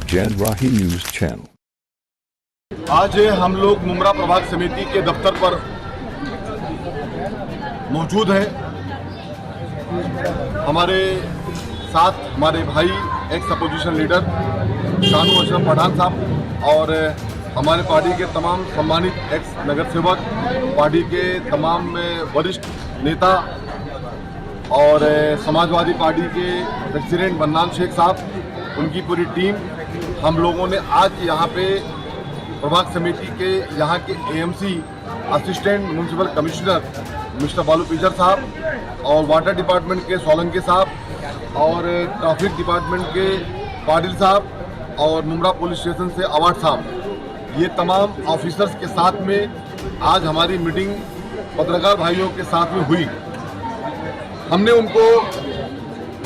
जैन राही news channel. आज हम लोग मुमरा प्रभाग समिति के दफ्तर पर मौजूद हैं। हमारे साथ हमारे भाई ex opposition leader Shanu Ashraf Pathan साहब और हमारे पार्टी के तमाम सम्मानित एक्स नगर सेवक, पार्टी के तमाम वरिष्ठ नेता और समाजवादी पार्टी के प्रेसिडेंट मन्नान शेख साहब, उनकी पूरी टीम, हम लोगों ने आज यहाँ पे प्रभाग समिति के यहाँ के AMC assistant municipal commissioner mister बालू पीजर साहब और वाटर डिपार्टमेंट के सोलंके साहब और ट्रैफिक डिपार्टमेंट के पाटिल साहब और मुमरा पुलिस स्टेशन से अवार्ड साहब, ये तमाम ऑफिसर्स के साथ में आज हमारी मीटिंग पत्रकार भाइयों के साथ में हुई। हमने उनको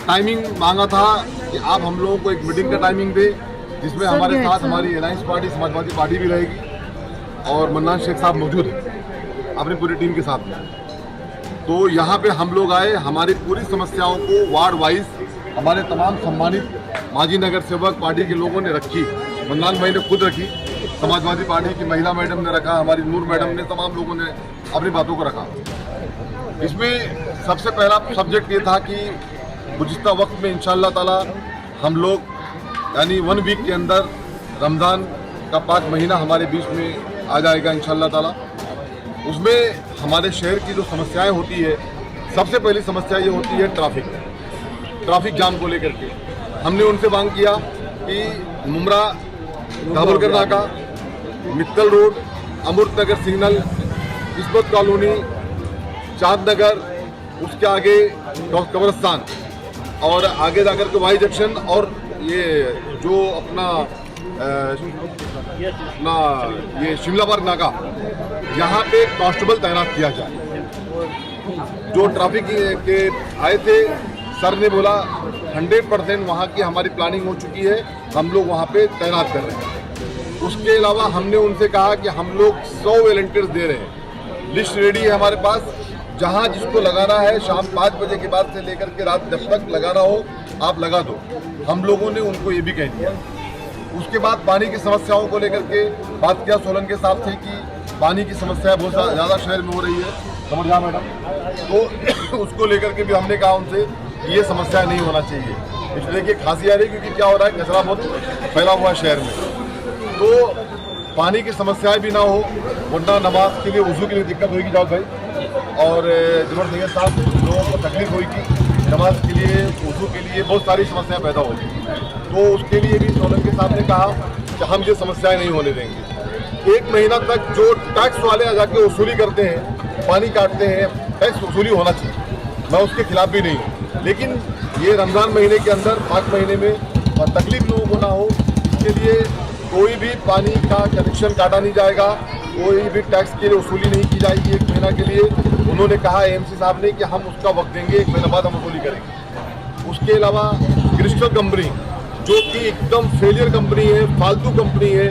टाइमिंग मांगा था कि आप हम लोगों को एक मीटिंग का टाइमिंग दे जिसमें हमारे साथ हमारी अलायंस पार्टी समाजवादी पार्टी भी रहेगी और मन्नान शेख साहब मौजूद हैं अपनी पूरी टीम के साथ में। तो यहाँ पे हम लोग आए, हमारी पूरी समस्याओं को वार्ड वाइज हमारे तमाम सम्मानित माजी नगर सेवक पार्टी के लोगों ने रखी। मन्नान भाई ने खुद रखी, समाजवादी पार्टी की महिला मैडम ने रखा, हमारी नूर मैडम ने, तमाम लोगों ने अपनी बातों को रखा। इसमें सबसे पहला सब्जेक्ट ये था कि गुज़िश्ता वक्त में इंशाअल्लाह ताला हम लोग यानी 1 वीक के अंदर रमज़ान का पाक महीना हमारे बीच में आ जाएगा इंशाअल्लाह ताला। उसमें हमारे शहर की जो समस्याएं होती है, सबसे पहली समस्या ये होती है ट्रैफिक जाम को लेकर के। हमने उनसे मांग किया कि मुमरा धाबुलकर नाका, मित्तल रोड, अमृत नगर सिग्नल, किस्मत कॉलोनी, चांद नगर, उसके आगे कब्रिस्तान और आगे जाकर के वाई जंक्शन और ये जो अपना ये शिमला पार्क नाका, यहाँ पे कांस्टेबल तैनात किया जाए। जो ट्रैफिक के आए थे, सर ने बोला 100% वहाँ की हमारी प्लानिंग हो चुकी है, हम लोग वहाँ पे तैनात कर रहे हैं। उसके अलावा हमने उनसे कहा कि हम लोग 100 वॉलंटियर्स दे रहे हैं, लिस्ट रेडी है हमारे पास, जहाँ जिसको लगाना है शाम 5 बजे के बाद से लेकर के रात जब तक लगाना हो आप लगा दो। हम लोगों ने उनको ये भी कह दिया। उसके बाद पानी की समस्याओं को लेकर के बात किया सोलंके साहब से कि पानी की समस्या बहुत ज़्यादा शहर में हो रही है, समझ जा मैडम, तो उसको लेकर के भी हमने कहा उनसे कि ये समस्या नहीं होना चाहिए। इसलिए कि खांसी आ रही है क्योंकि क्या हो रहा है, कचरा बहुत फैला हुआ है शहर में, तो पानी की समस्याएं भी ना हो, वरना नमाज के लिए वजू के लिए दिक्कत होगी जाओ भाई, और जरूरत नहीं है साहब, लोगों को तकलीफ होगी नमाज के लिए, वजू के लिए, बहुत सारी समस्याएं पैदा होगी। तो उसके लिए भी सोलंके साहब ने कहा कि हम ये समस्याएं नहीं होने देंगे। 1 महीना तक जो टैक्स वाले आ जाके वसूली करते हैं, पानी काटते हैं, टैक्स वसूली होना चाहिए, मैं उसके खिलाफ भी नहीं हूँ, लेकिन ये रमज़ान महीने के अंदर, पाक महीने में तकलीफ लोगों को ना हो, इसके लिए कोई भी पानी का कनेक्शन काटा नहीं जाएगा, कोई भी टैक्स के लिए वसूली नहीं की जाएगी 1 महीना के लिए। उन्होंने कहा एएमसी साहब ने कि हम उसका वक्त देंगे, 1 महीना बाद हम वसूली करेंगे। उसके अलावा क्रिस्टल कंपनी जो कि एकदम फेलियर कंपनी है, फालतू कंपनी है,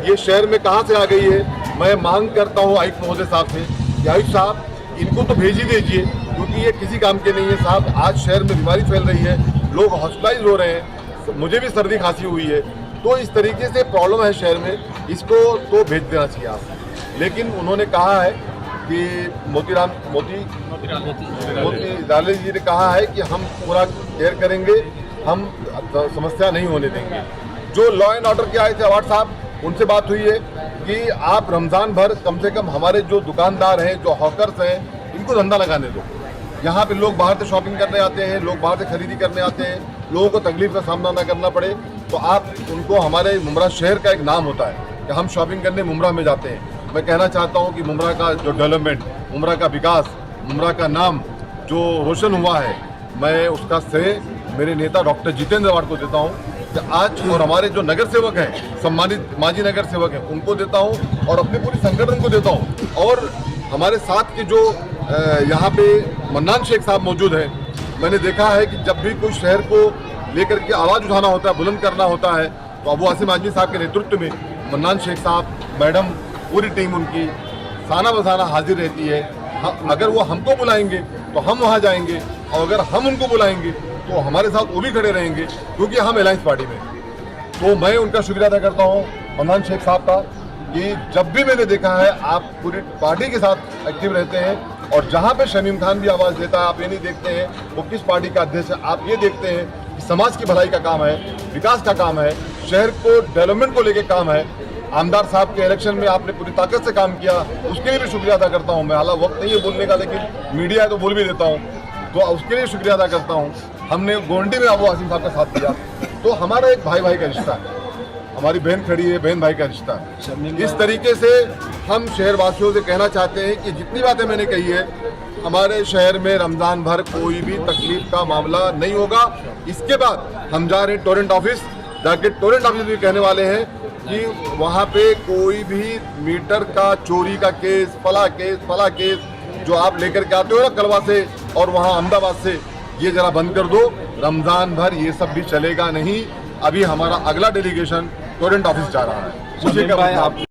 ये शहर में कहाँ से आ गई है। मैं मांग करता हूँ आयुक्त महोदय साहब से कि आयुक्त साहब इनको तो भेज ही दीजिए, क्योंकि ये किसी काम के नहीं है साहब। आज शहर में बीमारी फैल रही है, लोग हॉस्पिटलाइज हो रहे हैं, मुझे भी सर्दी खांसी हुई है, तो इस तरीके से प्रॉब्लम है शहर में, इसको तो भेज देना चाहिए आप। लेकिन उन्होंने कहा है कि मोती लाले जी ने कहा है कि हम पूरा केयर करेंगे, हम समस्या नहीं होने देंगे। जो लॉ एंड ऑर्डर के आए थे अवार्ड साहब, उनसे बात हुई है कि आप रमज़ान भर कम से कम हमारे जो दुकानदार हैं, जो हॉकर्स हैं, इनको धंधा लगाने दो। यहाँ पे लोग बाहर से शॉपिंग करने आते हैं, लोग बाहर से खरीदी करने आते हैं, लोगों को तकलीफ का सामना ना करना पड़े, तो आप उनको, हमारे मुमरा शहर का एक नाम होता है कि हम शॉपिंग करने मुमरा में जाते हैं। मैं कहना चाहता हूँ कि मुमरा का जो डेवलपमेंट, मुमरा का विकास, मुमरा का नाम जो रोशन हुआ है, मैं उसका श्रेय मेरे नेता डॉक्टर जितेंद्र अवार्ड को देता हूँ कि आज, और हमारे जो नगर सेवक हैं, सम्मानित माजी नगर सेवक हैं, उनको देता हूँ और अपने पूरे संगठन को देता हूँ। और हमारे साथ के जो यहाँ पे मन्नान शेख साहब मौजूद हैं, मैंने देखा है कि जब भी कोई शहर को लेकर के आवाज़ उठाना होता है, बुलंद करना होता है, तो अबू आसिम आजमी साहब के नेतृत्व में मन्नान शेख साहब, मैडम, पूरी टीम उनकी साना बसाना हाजिर रहती है। अगर वो हमको बुलाएंगे तो हम वहाँ जाएंगे, और अगर हम उनको बुलाएंगे तो हमारे साथ वो भी खड़े रहेंगे, क्योंकि हम अलायंस पार्टी में। तो मैं उनका शुक्रिया अदा करता हूँ मन्नान शेख साहब का कि जब भी मैंने देखा है आप पूरी पार्टी के साथ एक्टिव रहते हैं और जहाँ पे शमीम खान भी आवाज़ देता है आप ये नहीं देखते हैं वो किस पार्टी का अध्यक्ष है, आप ये देखते हैं कि समाज की भलाई का काम है, विकास का काम है, शहर को डेवलपमेंट को लेके काम है। आमदार साहब के इलेक्शन में आपने पूरी ताकत से काम किया, उसके लिए भी शुक्रिया अदा करता हूँ मैं। हालांकि वक्त नहीं है बोलने का, लेकिन मीडिया है तो बोल भी देता हूँ, तो उसके लिए शुक्रिया अदा करता हूँ। हमने गोंडी में अबू आसिम साहब का साथ दिया, तो हमारा एक भाई भाई का रिश्ता है, हमारी बहन खड़ी है, बहन भाई का रिश्ता है। इस तरीके से हम शहरवासियों से कहना चाहते हैं कि जितनी बातें मैंने कही है, हमारे शहर में रमज़ान भर कोई भी तकलीफ का मामला नहीं होगा। इसके बाद हम जा रहे हैं टोरेंट ऑफिस, जाके टोरेंट ऑफिस भी कहने वाले हैं कि वहाँ पे कोई भी मीटर का चोरी का केस, फला केस जो आप लेकर के आते हो ना कलवा से और वहाँ अहमदाबाद से, ये जरा बंद कर दो। रमज़ान भर ये सब भी चलेगा नहीं। अभी हमारा अगला डेलीगेशन टोरेंट ऑफिस जा रहा है। मुझे क्या